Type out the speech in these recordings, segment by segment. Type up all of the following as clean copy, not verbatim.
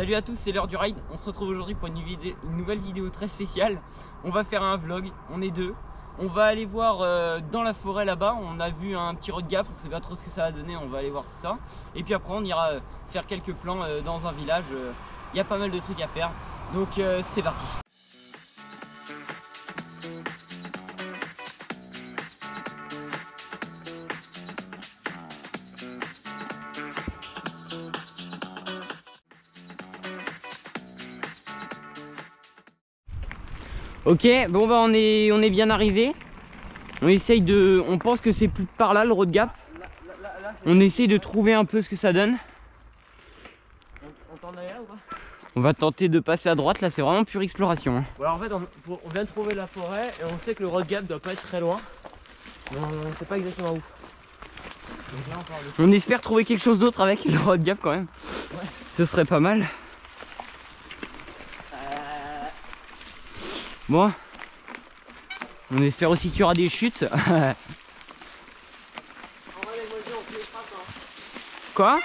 Salut à tous, c'est l'heure du ride. On se retrouve aujourd'hui pour une nouvelle vidéo très spéciale. On va faire un vlog, on est deux. On va aller voir dans la forêt là-bas. On a vu un petit road gap, on sait pas trop ce que ça va donner. On va aller voir tout ça. Et puis après on ira faire quelques plans dans un village. Il y a pas mal de trucs à faire. Donc c'est parti. Ok, bon bah on est bien arrivé. On essaye de. On pense que c'est plus par là le road gap. Là, on essaye de trouver un peu ce que ça donne. On tente d'aller là ou pas? On va tenter de passer à droite, là c'est vraiment pure exploration. Hein. Alors en fait on vient de trouver la forêt et on sait que le road gap doit pas être très loin. Mais on ne sait pas exactement où. Donc là, on espère trouver quelque chose d'autre avec le road gap quand même. Ouais. Ce serait pas mal. Bon, on espère aussi qu'il y aura des chutes. Quoi?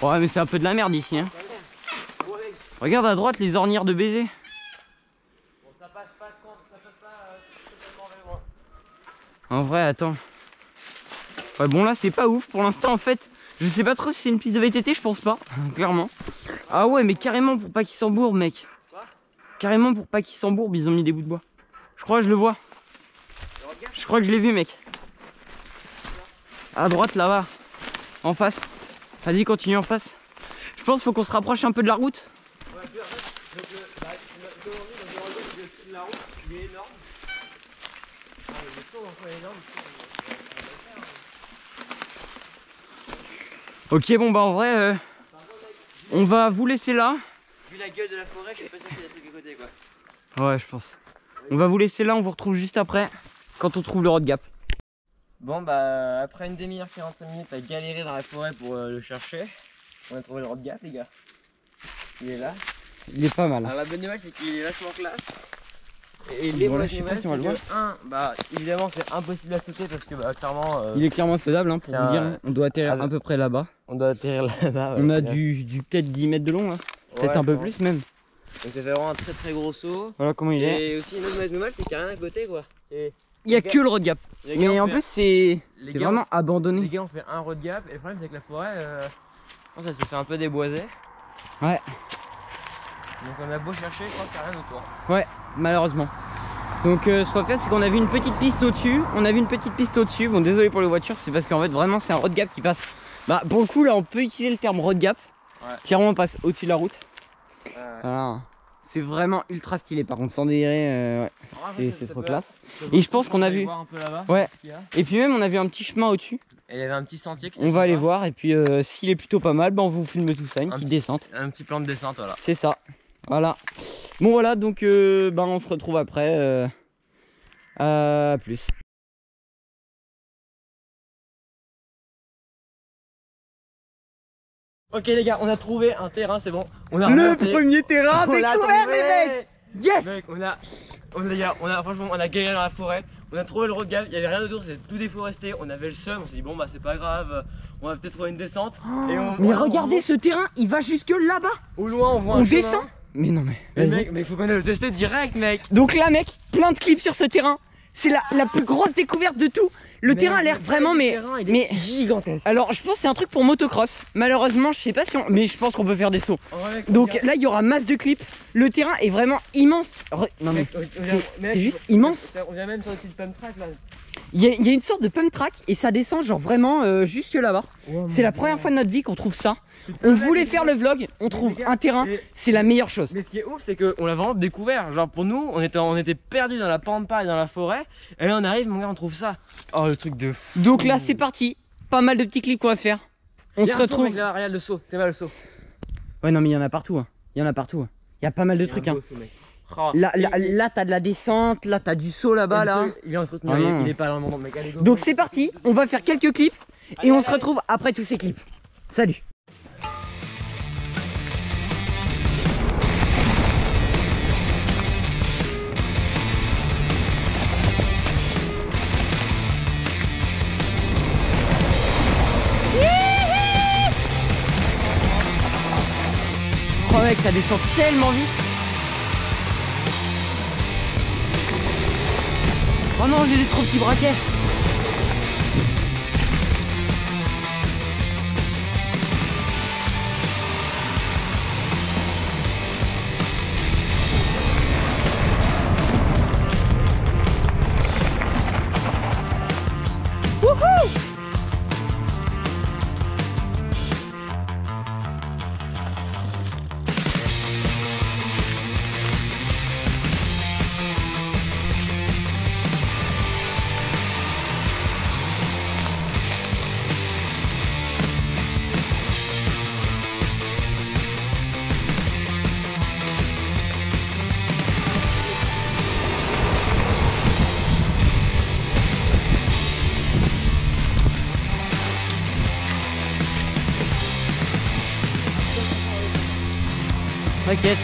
Ouais, mais c'est un peu de la merde ici. Hein. Regarde à droite les ornières de baiser. Bon, ça passe pas totalement loin. En vrai, attends. Ouais, bon, là c'est pas ouf pour l'instant en fait. Je sais pas trop si c'est une piste de VTT, je pense pas, clairement. Ah ouais, mais carrément pour pas qu'il s'embourbe, mec. Carrément pour pas qu'il s'embourbe, ils ont mis des bouts de bois. Je crois que je le vois. Je crois que je l'ai vu, mec. À droite là-bas. En face. Vas-y, continue en face. Je pense qu'il faut qu'on se rapproche un peu de la route. Ouais, puis en fait, la route, il est énorme. Ah, le tour encore est énorme. Ok, bon bah en vrai, on va vous laisser là. Vu la gueule de la forêt, je suis pas sûr qu'il y a des trucs à côté quoi. Ouais, je pense. On va vous laisser là, on vous retrouve juste après, quand on trouve le road gap. Bon bah après une demi-heure, 45 minutes à galérer dans la forêt pour le chercher, on a trouvé le road gap les gars. Il est là. Il est pas mal. Alors la bonne nouvelle c'est qu'il est vachement classe. Et les bonnes nouvelles c'est que bah évidemment c'est impossible à sauter parce que bah clairement... il est clairement faisable hein, pour vous dire, hein. On doit atterrir à peu près là-bas. On doit atterrir là-bas. On a du peut-être 10 mètres de long là. Peut-être un peu plus même. Donc ça fait vraiment un très très gros saut. Voilà comment il est. Et aussi une autre mauvaise nouvelle c'est qu'il n'y a rien à côté quoi. Il n'y a que le road gap. Mais en plus c'est vraiment abandonné. Les gars ont fait un road gap et le problème c'est que la forêt, ça s'est fait un peu déboiser. Ouais. Donc on a beau chercher, je crois qu'il n'y a rien autour. Ouais, malheureusement. Donc ce qu'on va faire c'est qu'on a vu une petite piste au-dessus. Bon désolé pour les voitures, c'est parce qu'en fait vraiment c'est un road gap qui passe. Bah pour le coup là on peut utiliser le terme road gap. Ouais. Clairement on passe au-dessus de la route. Voilà. C'est vraiment ultra stylé par contre, sans délirer, ouais. C'est trop classe. Et je pense qu'on a vu. Ouais. Et puis même on a vu un petit chemin au-dessus. Et il y avait un petit sentier qui on va aller voir et puis s'il est plutôt pas mal, bah, on vous filme tout ça, une petite descente. Un petit plan de descente, voilà. C'est ça. Voilà. Bon voilà, donc bah, on se retrouve après. À plus. Ok les gars, on a trouvé un terrain, c'est bon. On a le premier terrain découvert les mecs. Yes. Mec, franchement on a galéré dans la forêt. On a trouvé le road gap, il n'y avait rien autour, c'était tout déforesté. On avait le seum, on s'est dit bon bah c'est pas grave, on va peut-être trouver une descente. Mais regardez ce terrain, il va jusque là-bas. Au loin on voit un chemin. Descend. Mais non mais mec, mais il faut qu'on aille le tester direct mec. Donc là mec, plein de clips sur ce terrain. C'est la plus grosse découverte de tout. Le terrain a l'air vraiment mais gigantesque. Alors je pense que c'est un truc pour motocross. Malheureusement je sais pas si on... Mais je pense qu'on peut faire des sauts. Ouais, donc là il y aura masse de clips. Le terrain est vraiment immense. Non mais c'est juste immense. On vient même sur le petit pump track là. Il y a une sorte de pump track et ça descend genre vraiment jusque là-bas. Oh, c'est la première fois de notre vie qu'on trouve ça. On voulait faire le vlog, on trouve un terrain, c'est la meilleure chose. Mais ce qui est ouf c'est qu'on l'a vraiment découvert. Genre pour nous on était perdus dans la pampa et dans la forêt. Et là on arrive mon gars on trouve ça. Oh le truc de fou. Donc là c'est parti, pas mal de petits clips qu'on va se faire. On se retrouve. Mec, là, regarde le saut, t'es mal le saut. Ouais non mais il y en a partout hein. Il y en a partout. Il y a pas mal de trucs hein. Là t'as de la descente, là t'as du saut là-bas là. Il est entretenu, il est pas dans le monde mec. Allez, go. Donc c'est parti, on va faire quelques clips et on se retrouve après tous ces clips. Salut. mec, ça descend tellement vite. Oh non, j'ai des trop petits braquets. Wouhou! T'inquiète.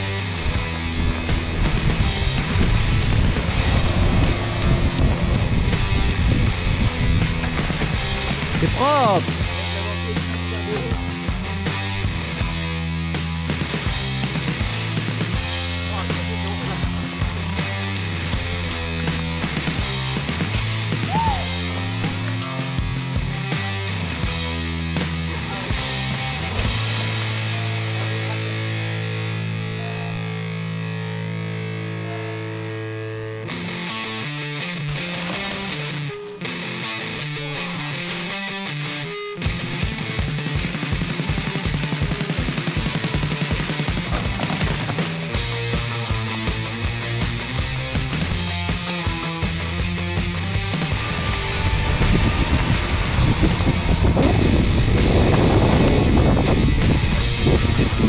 C'est propre.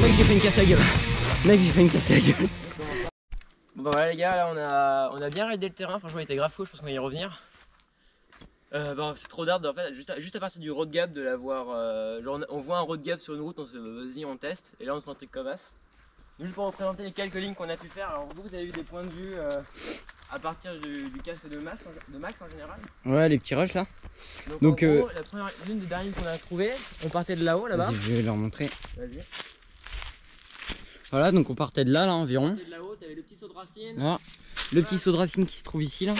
Mec, j'ai fait une casse à gueule. Mec, j'ai fait une casse à gueule. Bon bah voilà les gars, là on a bien raidé le terrain, franchement il était grave fou, je pense qu'on va y revenir. Bon, c'est trop d'arbres en fait, juste à partir du road gap de l'avoir, genre on voit un road gap sur une route, on se vas-y on teste, et là on se prend un truc comme ça. Juste pour représenter les quelques lignes qu'on a pu faire, alors vous avez eu des points de vue à partir du casque de Max en général. Ouais, les petits rushs là. Donc en gros, l'une des dernières lignes qu'on a trouvées, on partait de là-haut là-bas. Je vais leur montrer. Vas-y. Voilà, donc on partait de là, environ. De là-haut, t'avais le petit saut de racine. Là, le petit saut de racine qui se trouve ici là.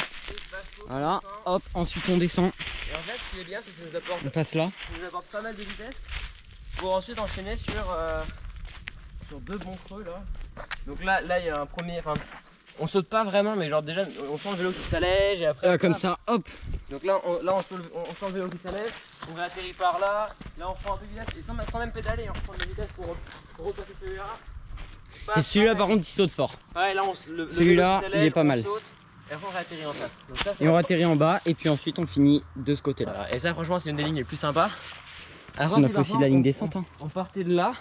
Voilà, hop, ensuite on descend. Et en fait, ce qui est bien, c'est que ça nous apporte, on passe là. Ça nous apporte pas mal de vitesse pour ensuite enchaîner sur deux bons creux là. Donc là il y a un premier, enfin, on saute pas vraiment, mais genre déjà on sent le vélo qui s'allège et après. Comme ça, hop. Donc là on sent le vélo qui s'allège, on va atterrir par là, là on prend un peu de vitesse et sans même pédaler, on reprend de la vitesse pour repasser celui-là. Et celui-là par contre il saute fort. Ouais, là celui-là il est pas mal. Saute, et après on réatterrit en face. Donc ça, et on réatterrit en bas et puis ensuite on finit de ce côté là. Voilà. Et ça franchement c'est une des lignes les plus sympas. On a fait aussi la ligne descente. On partait de là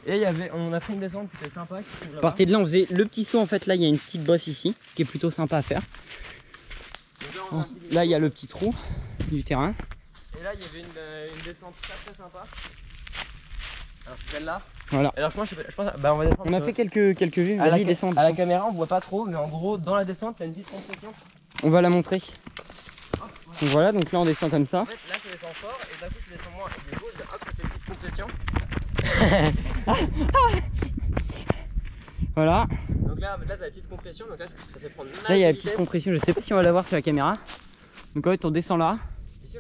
et on a fait une descente qui était sympa. On partait de là, on faisait le petit saut en fait, là il y a une petite bosse ici qui est plutôt sympa à faire. Là il y a le petit trou du terrain. Et là il y avait une descente très sympa. Alors celle-là. Voilà. Alors moi je pense bah on a fait quelques vues, vas-y descends. À la caméra on voit pas trop, mais en gros dans la descente il y a une petite compression. On va la montrer. Donc voilà, donc là on descend comme ça. En fait là je descends fort et d'un coup je descends moins et du coup hop ça fait une petite compression. Voilà. Donc là t'as la petite compression, donc là ça fait prendre là il y a la petite compression, je sais pas si on va la voir sur la caméra. Donc en fait on descend là.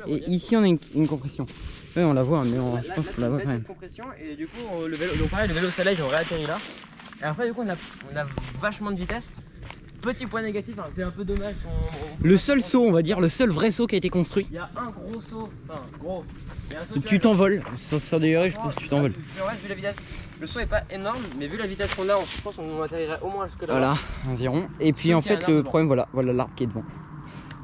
Et ici on a une compression. Oui on la voit mais je pense qu'on la voit quand même. Compression et du coup le vélo, donc pareil, le vélo s'allège, on réatterrit là. Et après du coup on a vachement de vitesse. Petit point négatif, hein, c'est un peu dommage. Le seul saut, on va dire, le seul vrai saut qui a été construit. Il y a un gros saut, enfin gros. Il y a un saut, tu t'envoles, ça degrés, je pense que tu t'envoles. Ouais, vu la vitesse, le saut est pas énorme, mais vu la vitesse qu'on a, je pense qu'on atterrirait au moins jusque là. Voilà, environ. Et puis en fait, le problème, voilà l'arbre qui est devant.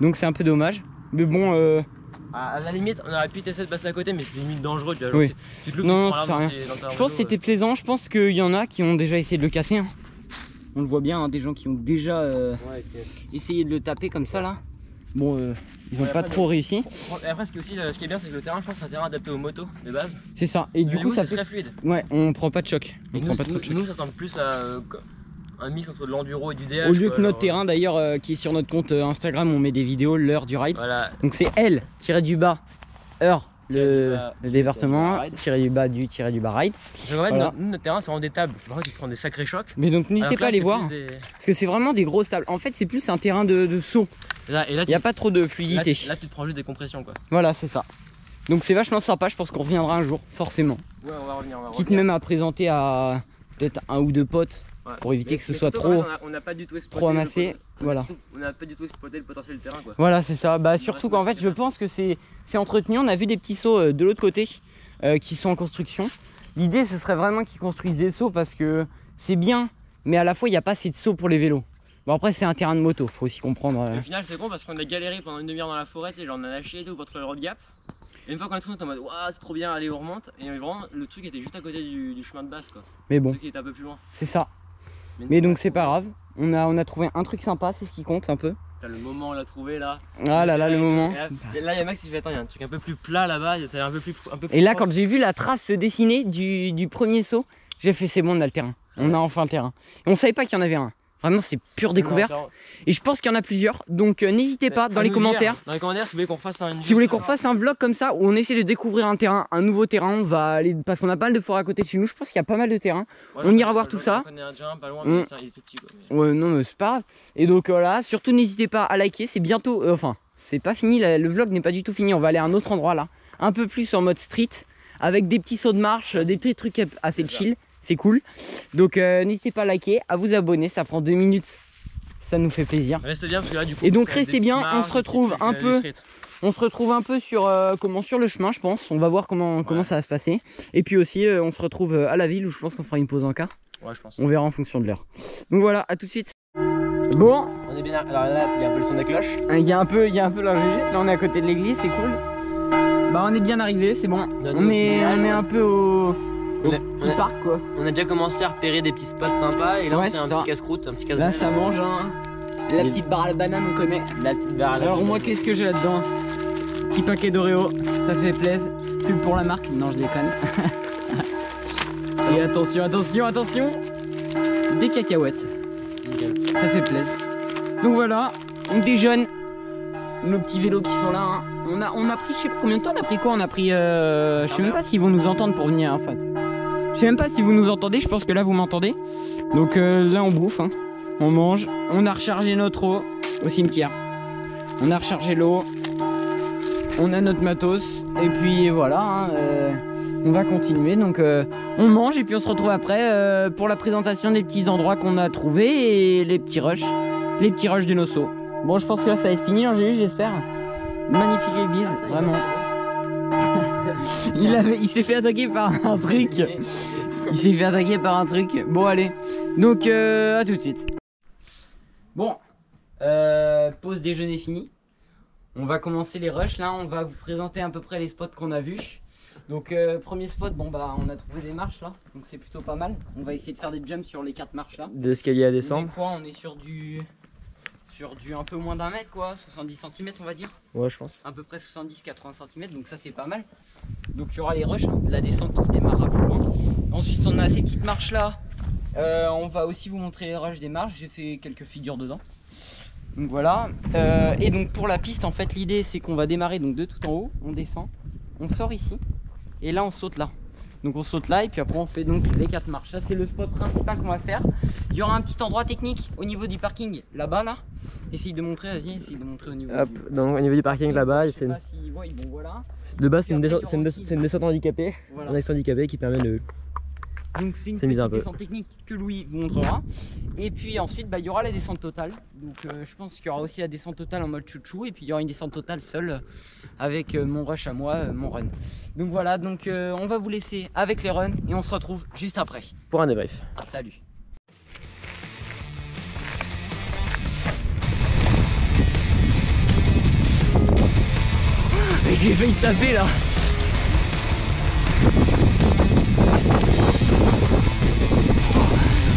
Donc c'est un peu dommage. Mais bon. À la limite, on aurait pu essayer de passer à côté, mais c'est limite dangereux. Tu vois, oui. Tu te loupes, non, ça sert à rien. Je pense que c'était plaisant. Je pense qu'il y en a qui ont déjà essayé de le casser. Hein. On le voit bien, hein, des gens qui ont déjà essayé de le taper comme ça là. Bon, ils n'ont pas trop réussi. Et après, ce qui est bien, c'est que le terrain, je pense, c'est un terrain adapté aux motos de base. C'est ça. Et du coup, ça fait très fluide. Ouais, on prend pas de choc. Nous, ça semble plus à un mix entre de l'enduro et du DH. Au lieu que notre terrain d'ailleurs, qui est sur notre compte Instagram, on met des vidéos l'heure du ride. Voilà. Donc c'est L-du-bas heure le département, tiré du bas du ride. En fait, voilà. Nous, notre terrain, c'est vraiment des tables. Par contre, tu prends des sacrés chocs. Mais donc, n'hésitez pas à aller voir. Parce que c'est vraiment des grosses tables. En fait, c'est plus un terrain de saut. Il n'y a pas trop de fluidité. Là, tu te prends juste des compressions, quoi. Voilà, c'est ça. Donc, c'est vachement sympa. Je pense qu'on reviendra un jour, forcément. Ouais, on va revenir. Quitte même à présenter à peut-être un ou deux potes. Ouais. Pour éviter que ce soit trop, on n'a pas du tout trop amassé. Voilà. On n'a pas du tout exploité le potentiel du terrain, quoi. Voilà, c'est ça. Bah, surtout qu'en fait, je pense que c'est entretenu. On a vu des petits sauts de l'autre côté qui sont en construction. L'idée, ce serait vraiment qu'ils construisent des sauts parce que c'est bien, mais à la fois, il n'y a pas assez de sauts pour les vélos. Bon, après, c'est un terrain de moto, faut aussi comprendre. Au final, c'est con parce qu'on a galéré pendant une demi-heure dans la forêt, genre on a lâché et tout pour trouver le road gap. Et une fois qu'on a trouvé, on est en mode waouh, c'est trop bien, allez, on remonte. Et vraiment, le truc était juste à côté du chemin de base, quoi. Mais bon, le truc qui était un peu plus loin. C'est ça. Mais donc c'est pas grave, on a trouvé un truc sympa, c'est ce qui compte un peu. T'as le moment, on l'a trouvé là. Ah là là, le moment. Et là, il y a Max qui fait attends, il y a un truc un peu plus plat là-bas, ça a l'air un peu plus Et là, quand j'ai vu la trace se dessiner du premier saut, j'ai fait c'est bon, on a le terrain. On a enfin le terrain. Et on savait pas qu'il y en avait un. Vraiment, c'est pure découverte. Et je pense qu'il y en a plusieurs. Donc n'hésitez pas dans les commentaires. Dans les commentaires, si vous voulez qu'on fasse un vlog comme ça où on essaie de découvrir un terrain, un nouveau terrain, on va aller parce qu'on a pas mal de forêts à côté de chez nous. Je pense qu'il y a pas mal de terrains. Ouais, on ira voir tout ça. On connaît déjà un pas loin, mais il est tout petit, quoi. Ouais, non, mais c'est pas grave. Et donc voilà, surtout n'hésitez pas à liker. C'est bientôt, enfin, c'est pas fini. Le vlog n'est pas du tout fini. On va aller à un autre endroit là, un peu plus en mode street, avec des petits sauts de marche, des petits trucs assez chill. C'est cool. Donc n'hésitez pas à liker, à vous abonner. Ça prend 2 minutes. Ça nous fait plaisir. Restez bien parce que là, du coup, et donc restez bien, on se retrouve un peu sur le chemin, je pense. On va voir comment ça va se passer. Et puis aussi on se retrouve à la ville où je pense qu'on fera une pause en car. Ouais, je pense. On verra en fonction de l'heure. Donc voilà, à tout de suite. Bon, on est bien. Alors là, il y a un peu le son des cloches. Il y a un peu l'ingénieur. Là, on est à côté de l'église, c'est cool. Bah, on est bien arrivé, c'est bon. On est un peu au petit parc, quoi. On a déjà commencé à repérer des petits spots sympas et là on fait un petit casse-croûte, un petit casse-croûte. Là ça mange hein. La petite barre à la banane on connaît. La petite barre à la Alors moi qu'est-ce que j'ai là-dedans? Petit paquet d'Oreo, ça fait plaisir. Pub pour la marque, non je déconne. Et attention. Des cacahuètes. Nickel. Ça fait plaisir. Donc voilà, on déjeune. Nos petits vélos qui sont là hein. On a pris, je sais pas combien de temps on a pris quoi? On a pris, je sais même pas s'ils vont nous entendre pour venir en fait. Je sais même pas si vous nous entendez, je pense que là vous m'entendez. Donc là on bouffe, hein. On mange, on a rechargé notre eau au cimetière. On a rechargé l'eau, on a notre matos, et puis voilà, hein, on va continuer. Donc on mange et puis on se retrouve après pour la présentation des petits endroits qu'on a trouvés et les petits rushs de nos sauts. Bon je pense que là ça va être fini, Angélus j'espère. Magnifique église, vraiment. Il s'est fait attaquer par un truc. Bon allez. Donc à tout de suite. Bon, pause déjeuner finie. On va commencer les rushs là. On va vous présenter à peu près les spots qu'on a vus. Donc premier spot, bon bah on a trouvé des marches là. Donc c'est plutôt pas mal. On va essayer de faire des jumps sur les 4 marches là. Des escaliers à descendre. On est sur du un peu moins d'un mètre quoi, 70 cm on va dire. Ouais je pense. À peu près 70-80 cm, donc ça c'est pas mal. Donc il y aura les rushs, hein, la descente qui démarrera plus loin. Ensuite on a ces petites marches là. On va aussi vous montrer les rushs des marches, j'ai fait quelques figures dedans. Donc voilà. Et donc pour la piste en fait l'idée c'est qu'on va démarrer donc de tout en haut, on descend, on sort ici et là on saute là. Donc on saute là et puis après on fait donc les 4 marches. Ça c'est le spot principal qu'on va faire. Il y aura un petit endroit technique au niveau du parking là-bas là. Essaye de montrer, vas-y, essaye de montrer au niveau donc au niveau du parking là-bas. Je sais pas si bon, voilà. De base c'est une descente handicapée. Voilà. Un accès handicapé qui permet de... Donc c'est une petite descente technique que Louis vous montrera. Et puis ensuite il y aura la descente totale. Donc je pense qu'il y aura aussi la descente totale en mode chouchou. Et puis il y aura une descente totale seule avec mon rush à moi, mon run. Donc voilà, donc on va vous laisser avec les runs et on se retrouve juste après. Pour un débrief. Salut. J'ai failli taper là.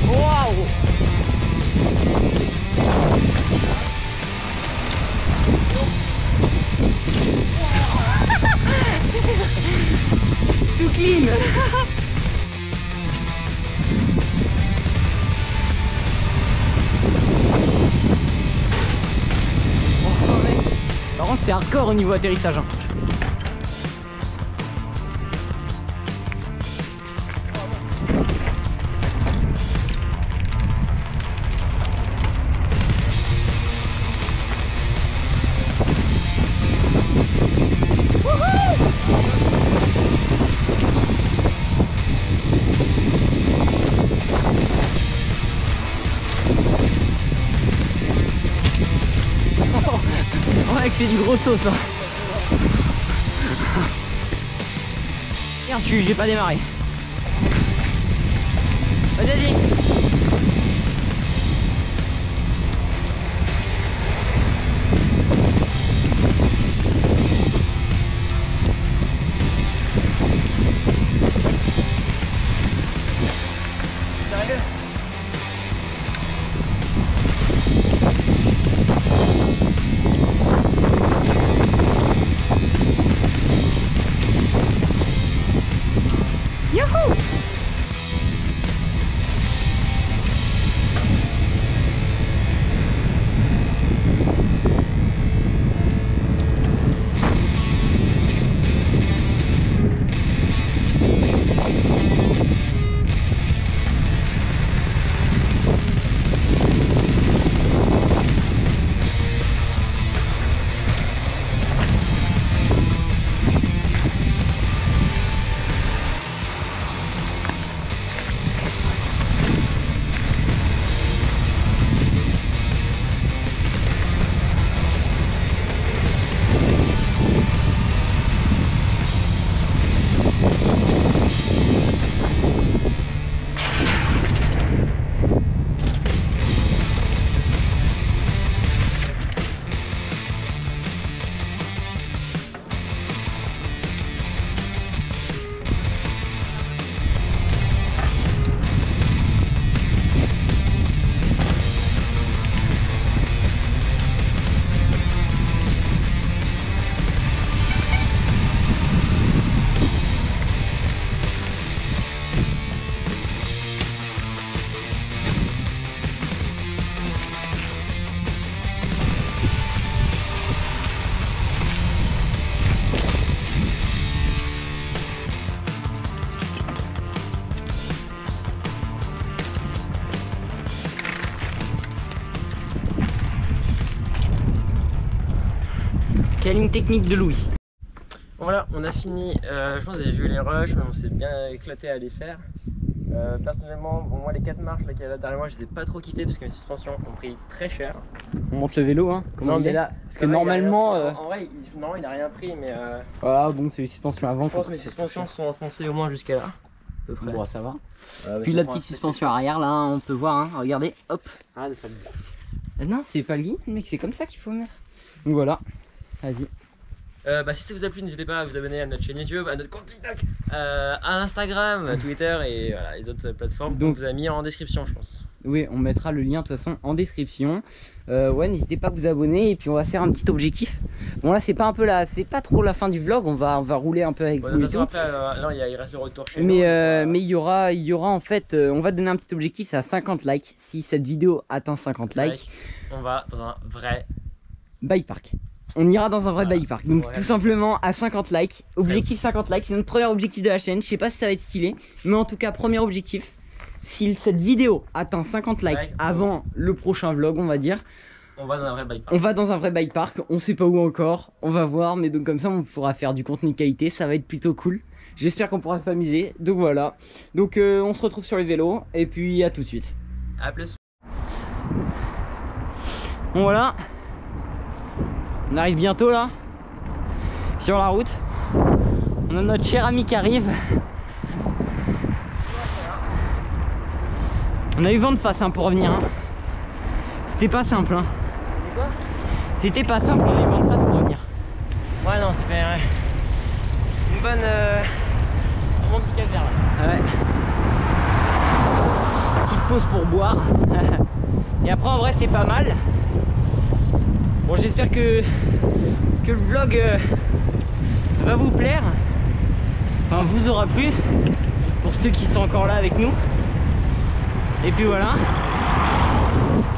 Waouh. Tout clean. Par contre c'est hardcore au niveau atterrissage hein. c'est du gros sauce hein. Merde, j'ai pas démarré. Vas-y. Sérieux? Youhou! Quelle ligne technique de Louis. Bon, voilà, on a fini. Je pense que vous avez vu les rushs, mais on s'est bien éclaté à les faire. Personnellement, bon, moi les 4 marches là qu'il y a là derrière moi, je les ai pas trop kiffées parce que mes suspensions ont pris très cher. On monte le vélo hein. Non mais là, parce que normalement en vrai, il a rien pris, mais voilà, bon c'est les suspensions avant. Je pense que mes suspensions sont enfoncées au moins jusqu'à là. À peu près. Bon ça va. Puis la petite suspension arrière là, hein, on peut voir, hein, regardez, hop. Ah, c'est pas le Non, c'est pas le guide, mec, c'est comme ça qu'il faut mettre. Donc voilà, vas-y. Si ça vous a plu, n'hésitez pas à vous abonner à notre chaîne YouTube, à notre compte TikTok, à Instagram, à Twitter et voilà, les autres plateformes. Donc vous avez mis en description, je pense. Oui, on mettra le lien de toute façon en description. Ouais, n'hésitez pas à vous abonner et puis on va faire un petit objectif. Bon là, c'est pas un peu là, c'est pas trop la fin du vlog. On va rouler un peu avec vous. De toute façon, après, non, il reste le retour chez nous. Mais il y aura en fait, on va donner un petit objectif, c'est à 50 likes. Si cette vidéo atteint 50 likes, on va dans un vrai bike park. On ira dans un vrai bike park. Donc tout simplement à 50 likes. Objectif 50 likes, c'est notre premier objectif de la chaîne. Je sais pas si ça va être stylé, mais en tout cas premier objectif. Si cette vidéo atteint 50 likes avant le prochain vlog, on va dire, on va dans un vrai bike park. On va dans un vrai bike park. On sait pas où encore. On va voir, mais donc comme ça on pourra faire du contenu de qualité. Ça va être plutôt cool. J'espère qu'on pourra s'amuser. Donc voilà. Donc on se retrouve sur les vélos et puis à tout de suite. À plus. Bon voilà. On arrive bientôt là, sur la route. On a notre cher ami qui arrive. On a eu vent de face hein, pour revenir. Hein. C'était pas simple. Hein. C'était pas simple, on a eu vent de face pour revenir. Ouais, non, c'est fait une bonne. Un bon petit calvaire là. Ouais. Petite pause pour boire. Et après, en vrai, c'est pas mal. Bon, j'espère que le vlog va vous plaire, enfin vous aura plu, pour ceux qui sont encore là avec nous. Et puis voilà,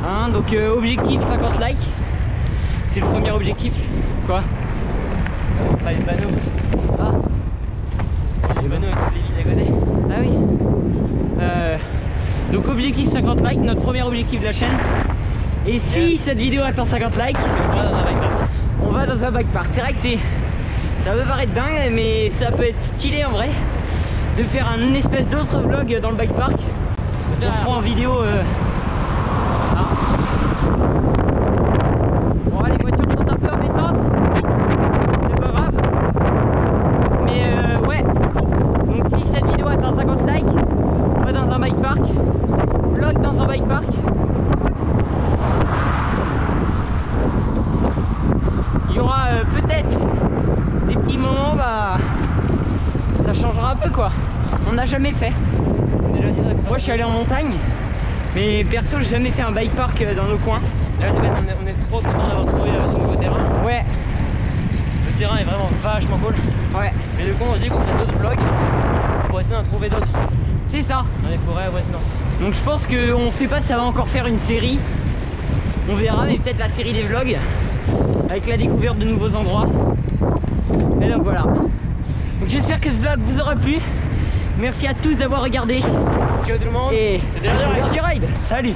hein, donc objectif 50 likes, c'est le premier objectif. Quoi? Pas les panneaux. Ah, les panneaux et toutes les vides à côté. Ah oui. Donc objectif 50 likes, notre premier objectif de la chaîne. Et si cette vidéo atteint 50 likes, on va dans un bike park. C'est vrai que ça peut paraître dingue, mais ça peut être stylé en vrai de faire un espèce d'autre vlog dans le bike park. On prend en vidéo. Bon, les voitures sont un peu embêtantes. jamais fait. Moi je suis allé en montagne, mais perso j'ai jamais fait un bike park dans nos coins. Là on est trop content d'avoir trouvé ce nouveau terrain. Ouais. Le terrain est vraiment vachement cool. Ouais. Et du coup on se dit qu'on ferait d'autres vlogs pour essayer d'en trouver d'autres. C'est ça. Dans les forêts avoisinantes. Donc je pense qu'on sait pas si ça va encore faire une série. On verra, mais peut-être la série des vlogs avec la découverte de nouveaux endroits. Et donc voilà. Donc j'espère que ce vlog vous aura plu. Merci à tous d'avoir regardé. Ciao tout le monde. Et c'était l'heure du ride. Salut.